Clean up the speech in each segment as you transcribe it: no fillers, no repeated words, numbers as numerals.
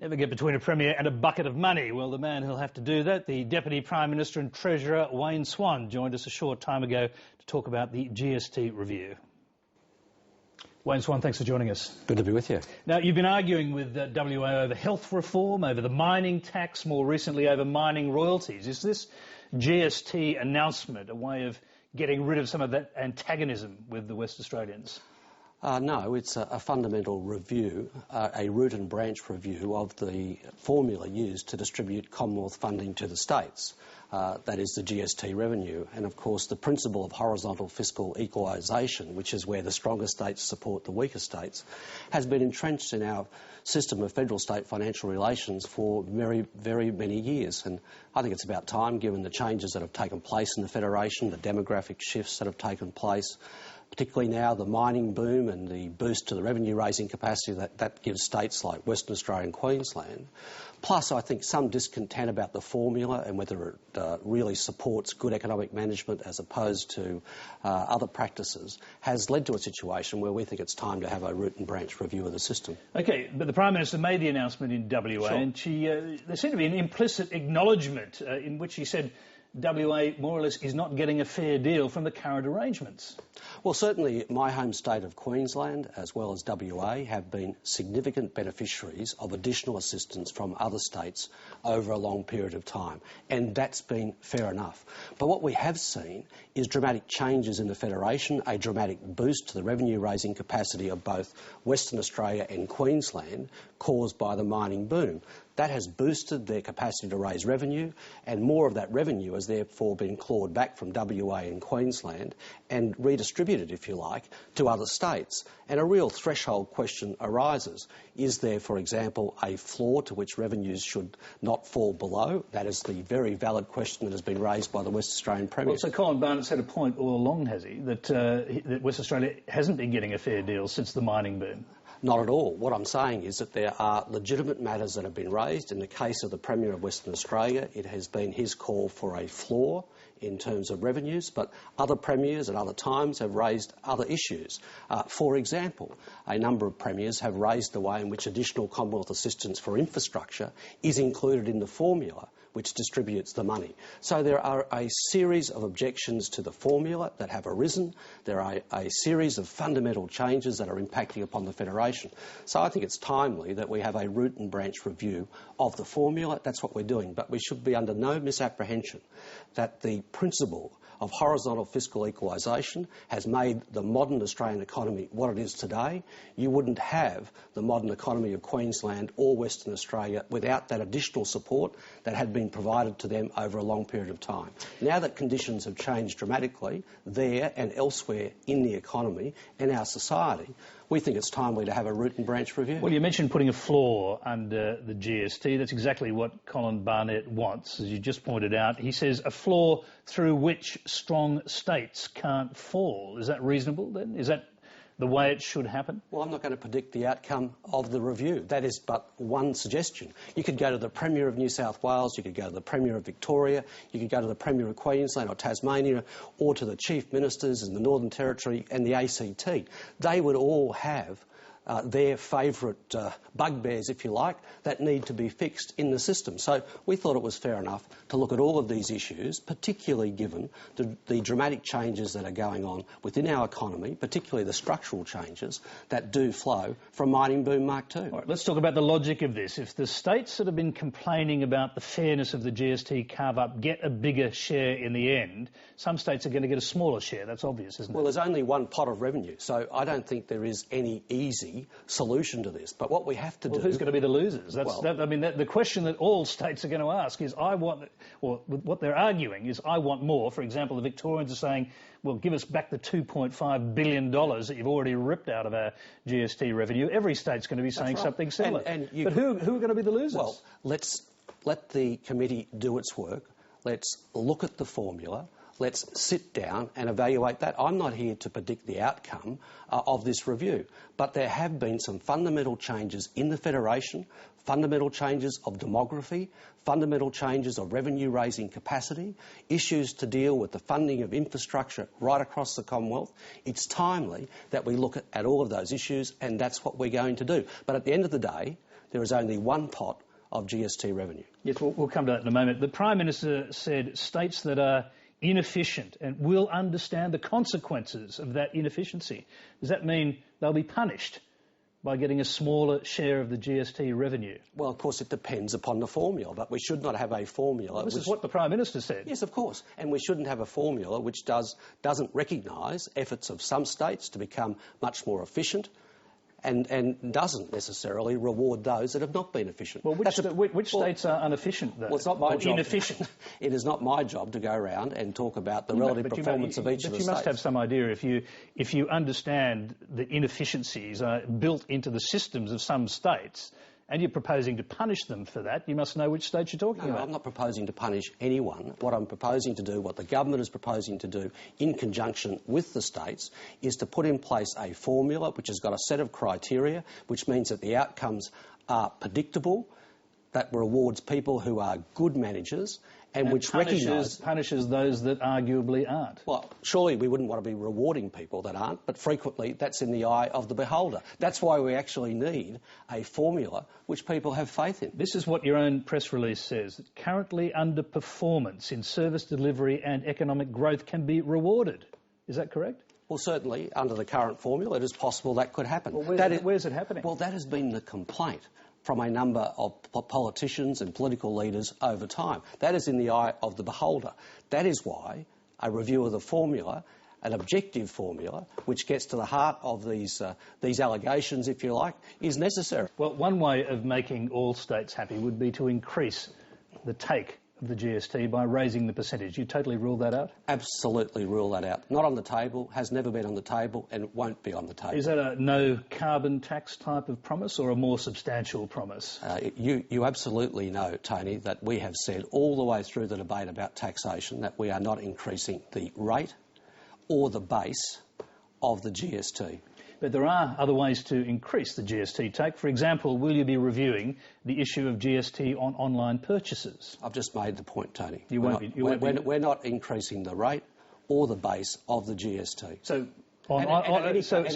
Never get between a Premier and a bucket of money. Well, the man who'll have to do that, the Deputy Prime Minister and Treasurer, Wayne Swan, joined us a short time ago to talk about the GST review. Wayne Swan, thanks for joining us. Good to be with you. Now, you've been arguing with WA over health reform, over the mining tax, more recently over mining royalties. Is this GST announcement a way of getting rid of some of that antagonism with the West Australians? No, it's a fundamental review, a root and branch review of the formula used to distribute Commonwealth funding to the states. That is the GST revenue. And of course the principle of horizontal fiscal equalisation, which is where the stronger states support the weaker states, has been entrenched in our system of federal-state financial relations for very, very many years. And I think it's about time, given the changes that have taken place in the Federation, the demographic shifts that have taken place, particularly now the mining boom and the boost to the revenue-raising capacity that gives states like Western Australia and Queensland. Plus, I think some discontent about the formula and whether it really supports good economic management as opposed to other practices has led to a situation where we think it's time to have a root and branch review of the system. OK, but the Prime Minister made the announcement in WA, sure. And there seemed to be an implicit acknowledgement in which she said WA more or less is not getting a fair deal from the current arrangements. Well, certainly my home state of Queensland as well as WA have been significant beneficiaries of additional assistance from other states over a long period of time, and that's been fair enough. But what we have seen is dramatic changes in the Federation, a dramatic boost to the revenue-raising capacity of both Western Australia and Queensland caused by the mining boom. That has boosted their capacity to raise revenue, and more of that revenue has therefore been clawed back from WA and Queensland and redistributed, if you like, to other states. And a real threshold question arises. Is there, for example, a floor to which revenues should not fall below? That is the very valid question that has been raised by the West Australian Premier. Well, so Colin Barnett's had a point all along, has he, that West Australia hasn't been getting a fair deal since the mining boom? Not at all. What I'm saying is that there are legitimate matters that have been raised. In the case of the Premier of Western Australia, it has been his call for a floor in terms of revenues, but other premiers at other times have raised other issues. For example, a number of premiers have raised the way in which additional Commonwealth assistance for infrastructure is included in the formula which distributes the money. So there are a series of objections to the formula that have arisen. There are a series of fundamental changes that are impacting upon the Federation. So I think it's timely that we have a root and branch review of the formula. That's what we're doing. But we should be under no misapprehension that the principle of horizontal fiscal equalisation has made the modern Australian economy what it is today. You wouldn't have the modern economy of Queensland or Western Australia without that additional support that had been provided to them over a long period of time. Now that conditions have changed dramatically there and elsewhere in the economy and our society, we think it's timely to have a root and branch review. Well, you mentioned putting a floor under the GST. That's exactly what Colin Barnett wants, as you just pointed out. He says a floor through which strong states can't fall. Is that reasonable then? Is that the way it should happen? Well, I'm not going to predict the outcome of the review. That is but one suggestion. You could go to the Premier of New South Wales, you could go to the Premier of Victoria, you could go to the Premier of Queensland or Tasmania, or to the Chief Ministers in the Northern Territory and the ACT. They would all have their favourite bugbears, if you like, that need to be fixed in the system. So we thought it was fair enough to look at all of these issues, particularly given the dramatic changes that are going on within our economy, particularly the structural changes that do flow from mining boom Mark II. All right, let's talk about the logic of this. If the states that have been complaining about the fairness of the GST carve-up get a bigger share in the end, some states are going to get a smaller share. That's obvious, isn't it? Well, there's only one pot of revenue, so I don't think there is any easy solution to this. But what we have to do... Well, who's going to be the losers? The question that all states are going to ask is, what they're arguing is, I want more. For example, the Victorians are saying, well, give us back the $2.5 billion that you've already ripped out of our GST revenue. Every state's going to be saying something similar. But who are going to be the losers? Well, let's let the committee do its work. Let's look at the formula. Let's sit down and evaluate that. I'm not here to predict the outcome of this review, but there have been some fundamental changes in the Federation, fundamental changes of demography, fundamental changes of revenue-raising capacity, issues to deal with the funding of infrastructure right across the Commonwealth. It's timely that we look at all of those issues, and that's what we're going to do. But at the end of the day, there is only one pot of GST revenue. Yes, we'll come to that in a moment. The Prime Minister said states that are inefficient and will understand the consequences of that inefficiency. Does that mean they'll be punished by getting a smaller share of the GST revenue? Well, of course, it depends upon the formula, but we should not have a formula... Well, this is what the Prime Minister said. Yes, of course. And we shouldn't have a formula which doesn't recognise efforts of some states to become much more efficient and doesn't necessarily reward those that have not been efficient. Well, which states are inefficient, though? Well, it's not my job. Inefficient. It is not my job to go around and talk about the relative performance of each of the states. But you must have some idea, if you understand the inefficiencies are built into the systems of some states, and you're proposing to punish them for that, you must know which states you're talking about. No, I'm not proposing to punish anyone. What I'm proposing to do, what the government is proposing to do in conjunction with the states, is to put in place a formula which has got a set of criteria, which means that the outcomes are predictable, that rewards people who are good managers, and which punishes those that arguably aren't. Well, surely we wouldn't want to be rewarding people that aren't, but frequently that's in the eye of the beholder. That's why we actually need a formula which people have faith in. This is what your own press release says, that currently underperformance in service delivery and economic growth can be rewarded. Is that correct? Well, certainly, under the current formula, it is possible that could happen. Well, where's it happening? Well, that has been the complaint from a number of politicians and political leaders over time. That is in the eye of the beholder. That is why a review of the formula, an objective formula, which gets to the heart of these allegations, if you like, is necessary. Well, one way of making all states happy would be to increase the take of the GST by raising the percentage. You totally rule that out? Absolutely rule that out. Not on the table, has never been on the table, and won't be on the table. Is that a no carbon tax type of promise or a more substantial promise? You absolutely know, Tony, that we have said all the way through the debate about taxation that we are not increasing the rate or the base of the GST. But there are other ways to increase the GST take. For example, will you be reviewing the issue of GST on online purchases? I've just made the point, Tony. We're not increasing the rate or the base of the GST. So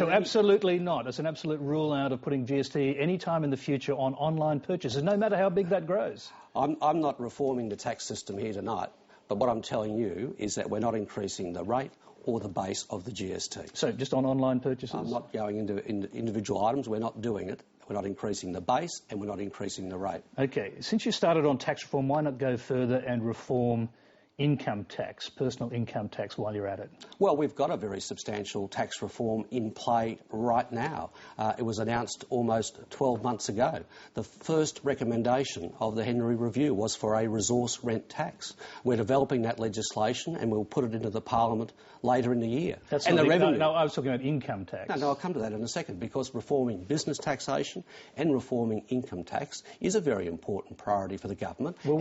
absolutely not. It's an absolute rule out of putting GST any time in the future on online purchases, no matter how big that grows. I'm not reforming the tax system here tonight, but what I'm telling you is that we're not increasing the rate or the base of the GST. So just on online purchases? I'm not going into individual items. We're not doing it. We're not increasing the base and we're not increasing the rate. OK. Since you started on tax reform, why not go further and reform income tax, personal income tax, while you're at it? Well, we've got a very substantial tax reform in play right now. It was announced almost 12 months ago. The first recommendation of the Henry Review was for a resource rent tax. We're developing that legislation and we'll put it into the Parliament later in the year. No, I was talking about income tax. No, I'll come to that in a second, because reforming business taxation and reforming income tax is a very important priority for the government. Will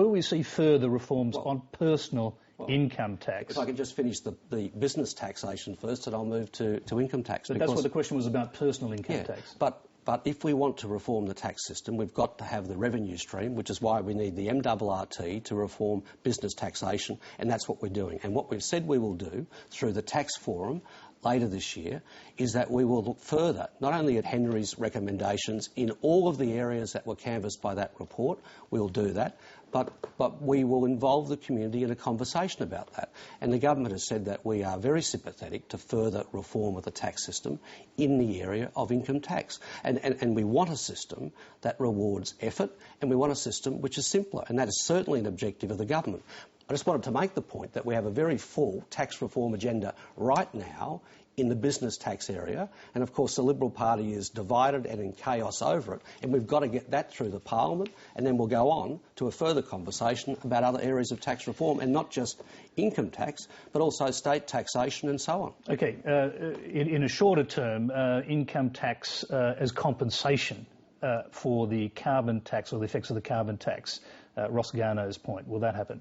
we see further reforms on personal income tax? If I can just finish the business taxation first, and I'll move to income tax. But that's what the question was about, personal income tax. But if we want to reform the tax system, we've got to have the revenue stream, which is why we need the MRRT to reform business taxation, and that's what we're doing. And what we've said we will do through the tax forum later this year is that we will look further, not only at Henry's recommendations in all of the areas that were canvassed by that report, we'll do that, but we will involve the community in a conversation about that. And the government has said that we are very sympathetic to further reform of the tax system in the area of income tax. And we want a system that rewards effort, and we want a system which is simpler, and that is certainly an objective of the government. I just wanted to make the point that we have a very full tax reform agenda right now in the business tax area, and of course the Liberal Party is divided and in chaos over it, and we've got to get that through the Parliament, and then we'll go on to a further conversation about other areas of tax reform, and not just income tax, but also state taxation and so on. OK, in a shorter term, income tax as compensation for the carbon tax or the effects of the carbon tax, Ross Garnaut's point, will that happen?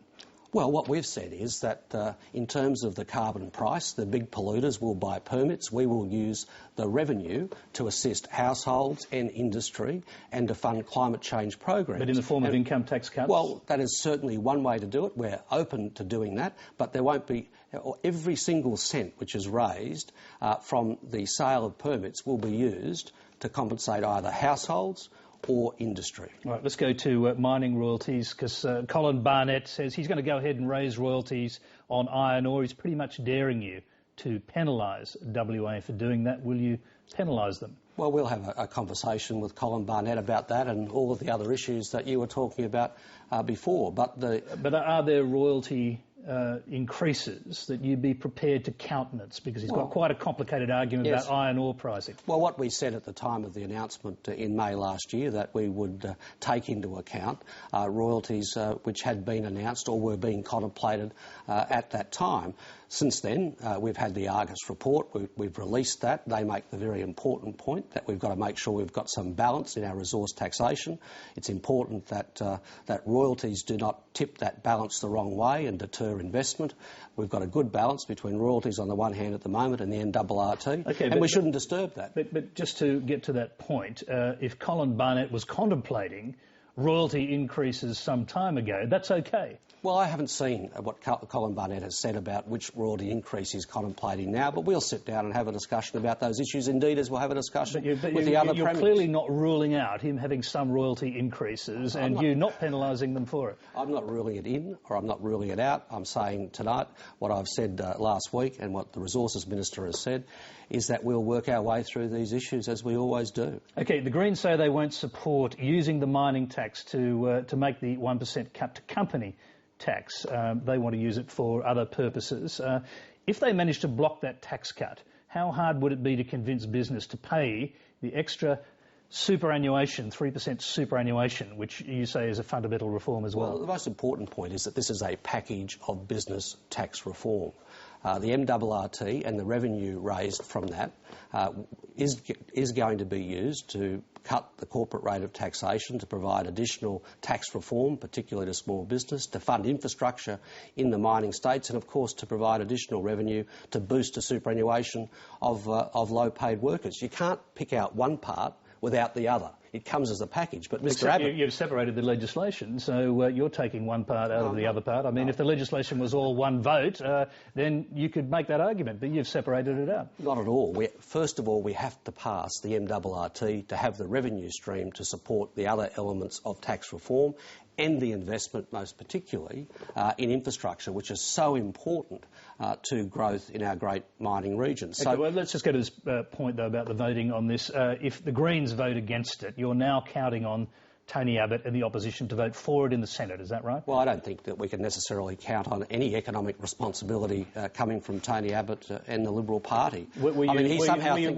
Well, what we've said is that in terms of the carbon price, the big polluters will buy permits. We will use the revenue to assist households and industry and to fund climate change programs. But in the form of income tax cuts? Well, that is certainly one way to do it. We're open to doing that, but there won't be... Every single cent which is raised from the sale of permits will be used to compensate either households or industry. All right, let's go to mining royalties, because Colin Barnett says he's going to go ahead and raise royalties on iron ore. He's pretty much daring you to penalise WA for doing that. Will you penalise them? Well, we'll have a conversation with Colin Barnett about that and all of the other issues that you were talking about before. But are there royalty increases that you'd be prepared to countenance? Because he's got quite a complicated argument about iron ore pricing. Well, what we said at the time of the announcement in May last year, that we would take into account royalties which had been announced or were being contemplated at that time. Since then, we've had the Argus report. We've released that. They make the very important point that we've got to make sure we've got some balance in our resource taxation. It's important that that royalties do not tip that balance the wrong way and deter investment. We've got a good balance between royalties on the one hand at the moment and the NRRT, and we shouldn't disturb that. But just to get to that point, if Colin Barnett was contemplating royalty increases some time ago, that's okay. Well, I haven't seen what Colin Barnett has said about which royalty increase he's contemplating now, but we'll sit down and have a discussion about those issues, indeed, as we'll have a discussion with the other premiers. You're clearly not ruling out him having some royalty increases and you not penalising them for it. I'm not ruling it in or I'm not ruling it out. I'm saying tonight what I've said last week and what the Resources Minister has said is that we'll work our way through these issues as we always do. OK, the Greens say they won't support using the mining tax to make the 1% cut to company tax. They want to use it for other purposes. If they manage to block that tax cut, how hard would it be to convince business to pay the extra superannuation, 3% superannuation, which you say is a fundamental reform as well? Well, the most important point is that this is a package of business tax reform. The MRRT and the revenue raised from that is going to be used to cut the corporate rate of taxation, to provide additional tax reform, particularly to small business, to fund infrastructure in the mining states, and of course to provide additional revenue to boost the superannuation of low-paid workers. You can't pick out one part without the other. It comes as a package. But Mr Abbott... You've separated the legislation, so you're taking one part out of the other part. I mean, if the legislation was all one vote, then you could make that argument, but you've separated it out. Not at all. First of all, we have to pass the MRRT to have the revenue stream to support the other elements of tax reform and the investment, most particularly, in infrastructure, which is so important to growth in our great mining regions. Okay, well, let's just go to this point, though, about the voting on this. If the Greens vote against it, you're now counting on Tony Abbott and the opposition to vote for it in the Senate, is that right? Well, I don't think that we can necessarily count on any economic responsibility coming from Tony Abbott and the Liberal Party. Were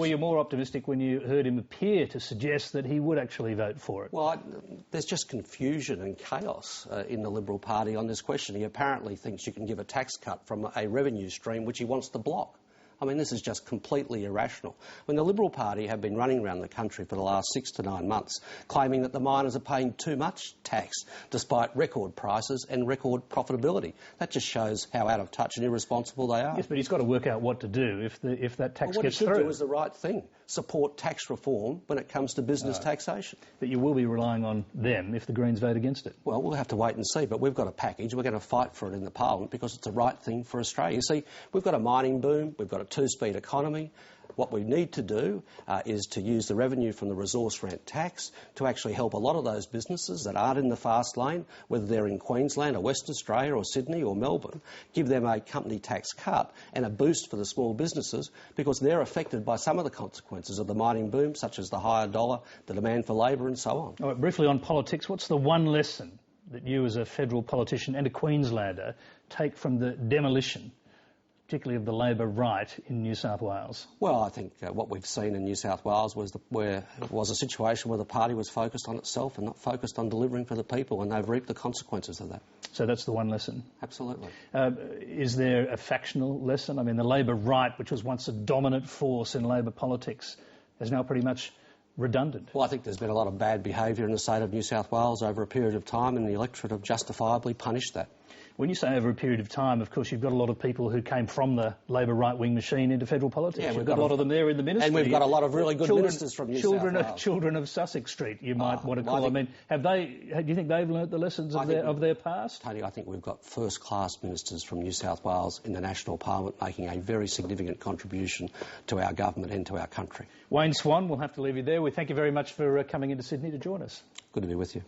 you more optimistic when you heard him appear to suggest that he would actually vote for it? Well, there's just confusion and chaos in the Liberal Party on this question. He apparently thinks you can give a tax cut from a revenue stream which he wants to block. I mean, this is just completely irrational. When the Liberal Party have been running around the country for the last 6 to 9 months claiming that the miners are paying too much tax despite record prices and record profitability. That just shows how out of touch and irresponsible they are. Yes, but he's got to work out what to do if that tax gets through. What he should do is the right thing. Support tax reform when it comes to business taxation. But you will be relying on them if the Greens vote against it. Well, we'll have to wait and see, but we've got a package. We're going to fight for it in the Parliament because it's the right thing for Australia. You see, we've got a mining boom, we've got a two-speed economy. What we need to do is to use the revenue from the resource rent tax to actually help a lot of those businesses that aren't in the fast lane, whether they're in Queensland or Western Australia or Sydney or Melbourne, give them a company tax cut and a boost for the small businesses because they're affected by some of the consequences of the mining boom, such as the higher dollar, the demand for labour and so on. All right, briefly on politics, what's the one lesson that you as a federal politician and a Queenslander take from the demolition, particularly of the Labor right in New South Wales? Well, I think what we've seen in New South Wales was a situation where the party was focused on itself and not focused on delivering for the people, and they've reaped the consequences of that. So that's the one lesson? Absolutely. Is there a factional lesson? I mean, the Labor right, which was once a dominant force in Labor politics, is now pretty much redundant. Well, I think there's been a lot of bad behaviour in the state of New South Wales over a period of time, and the electorate have justifiably punished that. When you say over a period of time, of course, you've got a lot of people who came from the Labor right-wing machine into federal politics. Yeah, we've got a lot of them there in the ministry. And we've got a lot of really good ministers from New South Wales. Children of Sussex Street, you might want to call them. Do you think they've learnt the lessons of their past? Tony, I think we've got first-class ministers from New South Wales in the National Parliament making a very significant contribution to our government and to our country. Wayne Swan, we'll have to leave you there. We thank you very much for coming into Sydney to join us. Good to be with you.